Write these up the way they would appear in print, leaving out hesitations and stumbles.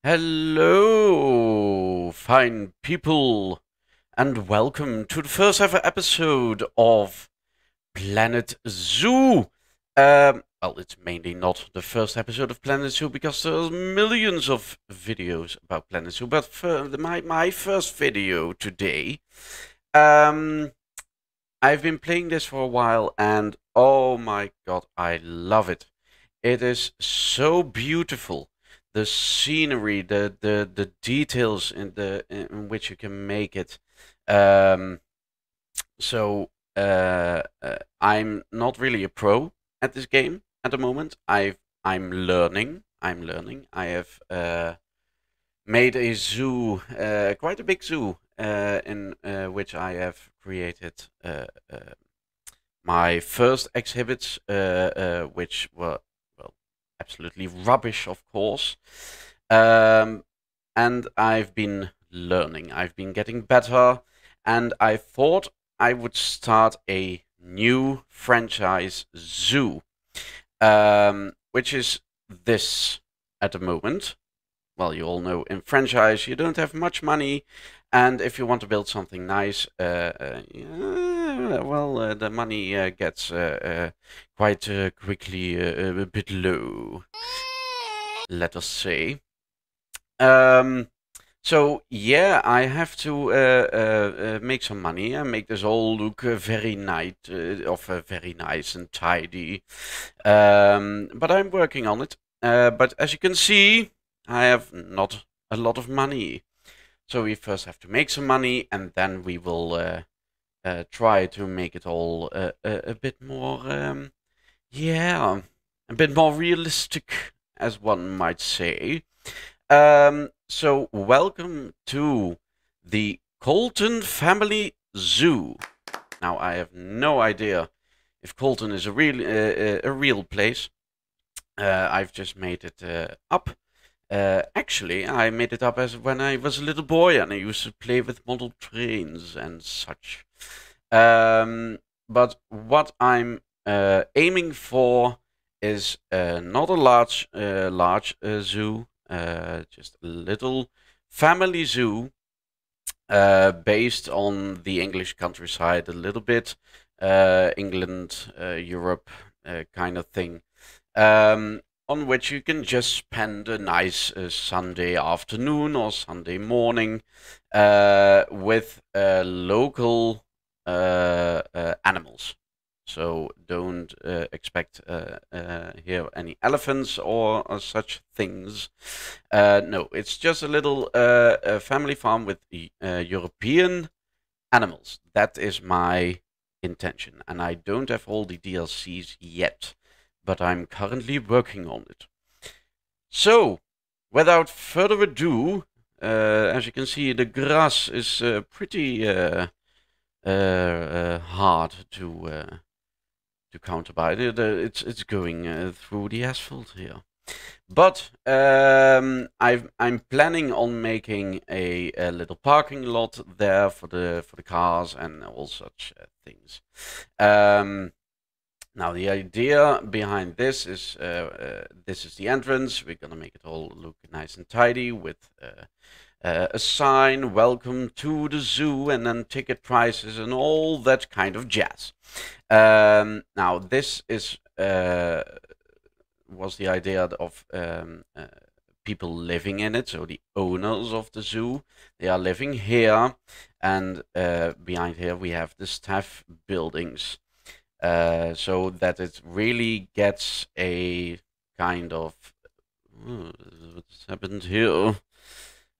Hello, fine people, and welcome to the first ever episode of Planet Zoo. Well, it's mainly not the first episode of Planet Zoo because there's millions of videos about Planet Zoo, but for my first video today, um, I've been playing this for a while, and oh my god, I love it. It is so beautiful. The scenery, the details in which you can make it. Um, I'm not really a pro at this game at the moment. I'm learning. I'm learning. I have made a zoo, quite a big zoo, in which I have created my first exhibits, which were, well, absolutely rubbish, of course. And I've been learning, I've been getting better, and I thought I would start a new franchise zoo, which is this at the moment. Well, you all know in franchise you don't have much money, and if you want to build something nice, yeah, well, the money gets quite quickly a bit low, let us say. So yeah, I have to make some money and make this all look very very nice and tidy. But I'm working on it. But as you can see, I have not a lot of money. So we first have to make some money, and then we will try to make it all a bit more, yeah, a bit more realistic, as one might say. So welcome to the Colton Family Zoo. Now I have no idea if Colton is a real place. I've just made it up. Actually, I made it up as when I was a little boy and I used to play with model trains and such. But what I'm aiming for is not a large zoo, just a little family zoo based on the English countryside a little bit, England, Europe kind of thing. On which you can just spend a nice Sunday afternoon or Sunday morning with local animals. So don't expect here any elephants or such things. No, it's just a little family farm with European animals. That is my intention, and I don't have all the DLCs yet, but I'm currently working on it. So, without further ado, as you can see, the grass is pretty hard to counterbuy. It's going through the asphalt here. But I'm planning on making a little parking lot there for the cars and all such things. Now the idea behind this is the entrance. We're gonna make it all look nice and tidy with a sign, "Welcome to the zoo," and then ticket prices and all that kind of jazz. Now this is was the idea of people living in it, so the owners of the zoo, they are living here, and behind here we have the staff buildings, so that it really gets a kind of what's happened here,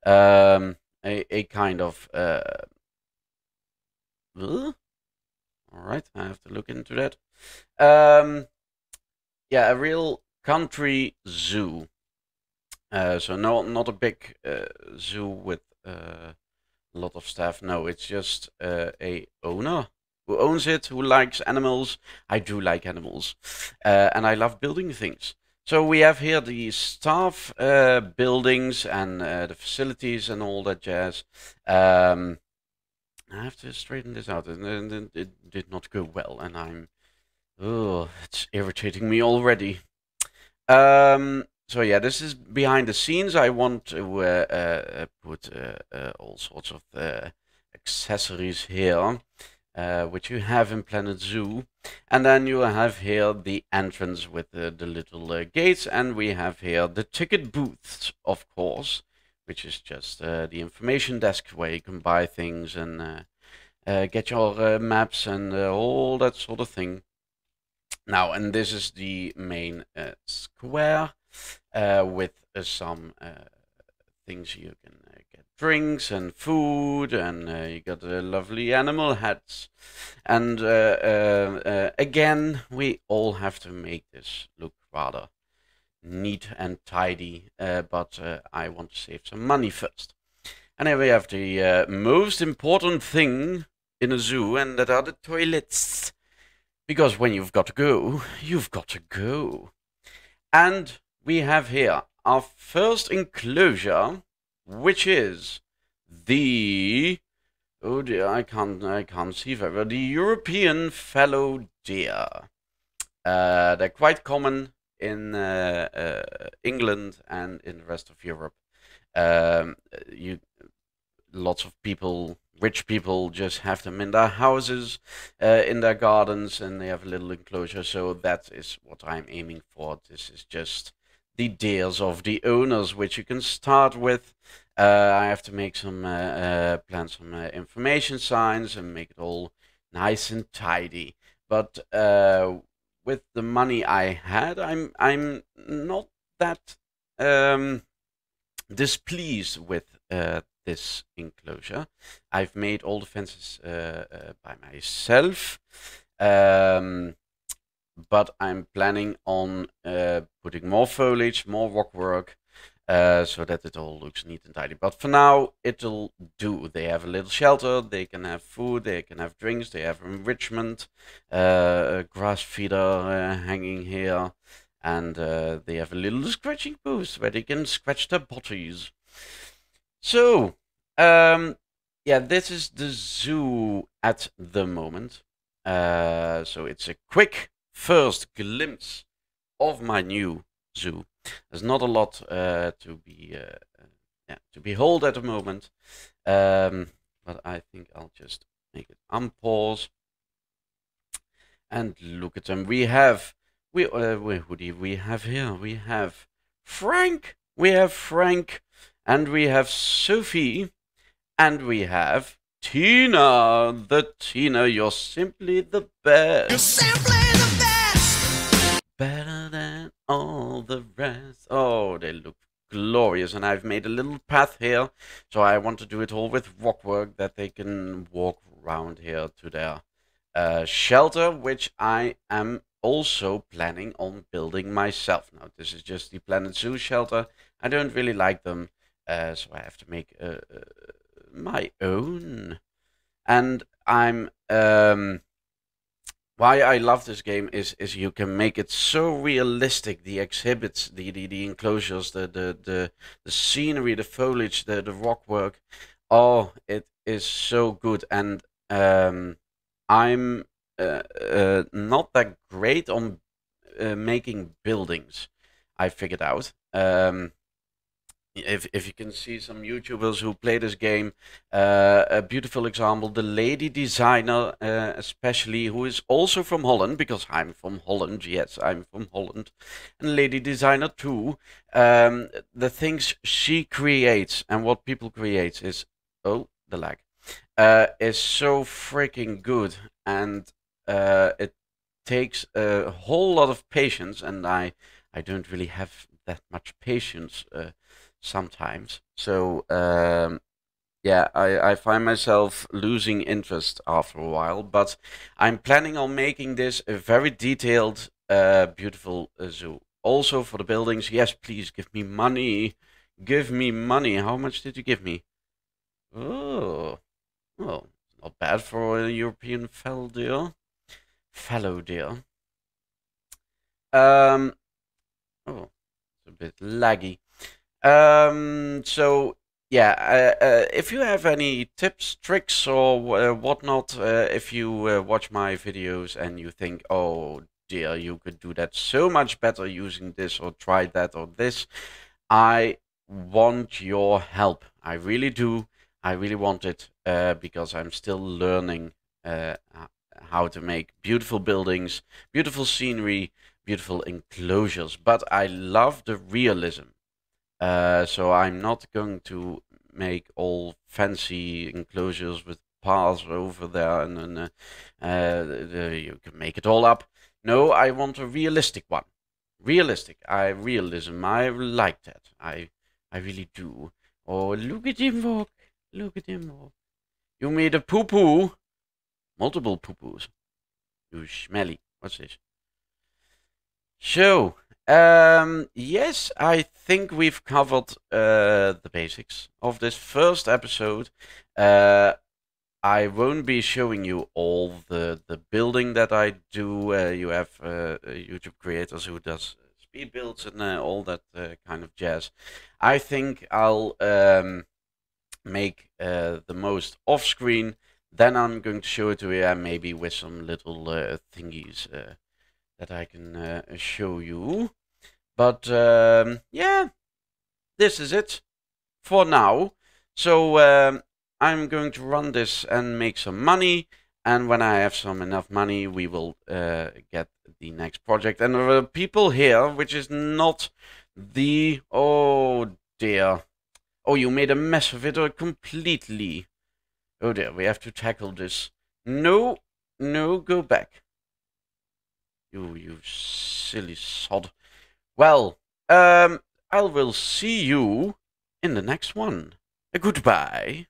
a kind of all right, I have to look into that. Yeah, a real country zoo. So not a big zoo with a lot of staff. No, it's just a owner who owns it, who likes animals. I do like animals, and I love building things. So we have here the staff buildings and the facilities and all that jazz. I have to straighten this out, and it did not go well, and I'm, oh, it's irritating me already. So yeah, this is behind the scenes. I want to put all sorts of accessories here, which you have in Planet Zoo. And then you have here the entrance with the little gates, and we have here the ticket booths, of course, which is just the information desk where you can buy things and get your maps and all that sort of thing. Now, and this is the main square with some things you can get drinks and food, and you got lovely animal hats. And again, we all have to make this look rather neat and tidy, but I want to save some money first. And here we have the most important thing in a zoo, and that are the toilets. Because when you've got to go, you've got to go. And we have here our first enclosure, which is the, oh dear, I can't see very well, the European fallow deer. They're quite common in England and in the rest of Europe. Lots of people, rich people, just have them in their houses, in their gardens, and they have a little enclosure. So that is what I'm aiming for. This is just the deers of the owners, which you can start with. I have to make some plan some information signs and make it all nice and tidy. But with the money I had, I'm not that displeased with this enclosure. I've made all the fences by myself, but I'm planning on putting more foliage, more rock work, so that it all looks neat and tidy. But for now, it'll do. They have a little shelter, they can have food, they can have drinks, they have enrichment, a grass feeder hanging here, and they have a little scratching booth where they can scratch their bodies. So, yeah, this is the zoo at the moment. So it's a quick first glimpse of my new zoo. There's not a lot to behold at the moment, but I think I'll just make it unpause and look at them. Who do we have here? We have Frank. We have Frank. And we have Sophie, and we have Tina. The Tina, you're simply the best. You're simply the best. Better than all the rest. Oh, they look glorious. And I've made a little path here. So I want to do it all with rock work that they can walk around here to their shelter, which I am also planning on building myself. Now, this is just the Planet Zoo shelter. I don't really like them. So I have to make my own. And I'm why I love this game is you can make it so realistic. The exhibits, the enclosures, the scenery, the foliage, the rock work. Oh, it is so good. And I'm not that great on making buildings. I figured out. If you can see some YouTubers who play this game, a beautiful example, the lady designer, especially, who is also from Holland, because I'm from Holland, yes, I'm from Holland, and lady designer too, the things she creates and what people create is, oh, the lag, is so freaking good, and it takes a whole lot of patience, and I don't really have that much patience sometimes. So yeah, I find myself losing interest after a while, but I'm planning on making this a very detailed, beautiful zoo. Also for the buildings, yes, please give me money. Give me money. How much did you give me? Oh, well, not bad for a European fallow deer. Fallow deer. Oh, it's a bit laggy. So yeah, if you have any tips, tricks, or whatnot, if you watch my videos and you think, oh, dear, you could do that so much better using this, or try that or this. I want your help. I really do. I really want it because I'm still learning how to make beautiful buildings, beautiful scenery, beautiful enclosures. But I love the realism. So I'm not going to make all fancy enclosures with paths over there, and then you can make it all up. No, I want a realistic one. Realistic. Realism. I like that. I really do. Oh, look at him walk. Look at him walk. You made a poo poo. Multiple poo poos. You smelly. What's this? So, yes, I think we've covered the basics of this first episode. I won't be showing you all the building that I do. You have YouTube creators who does speed builds and all that kind of jazz. I think I'll make the most off screen. Then I'm going to show it to you, maybe with some little thingies that I can show you. But yeah, this is it for now. So I'm going to run this and make some money. And when I have some enough money, we will get the next project. And there are people here, which is not the... Oh dear. Oh, you made a mess of it completely. Oh dear, we have to tackle this. No, no, go back. You silly sod. Well, I will see you in the next one. Goodbye.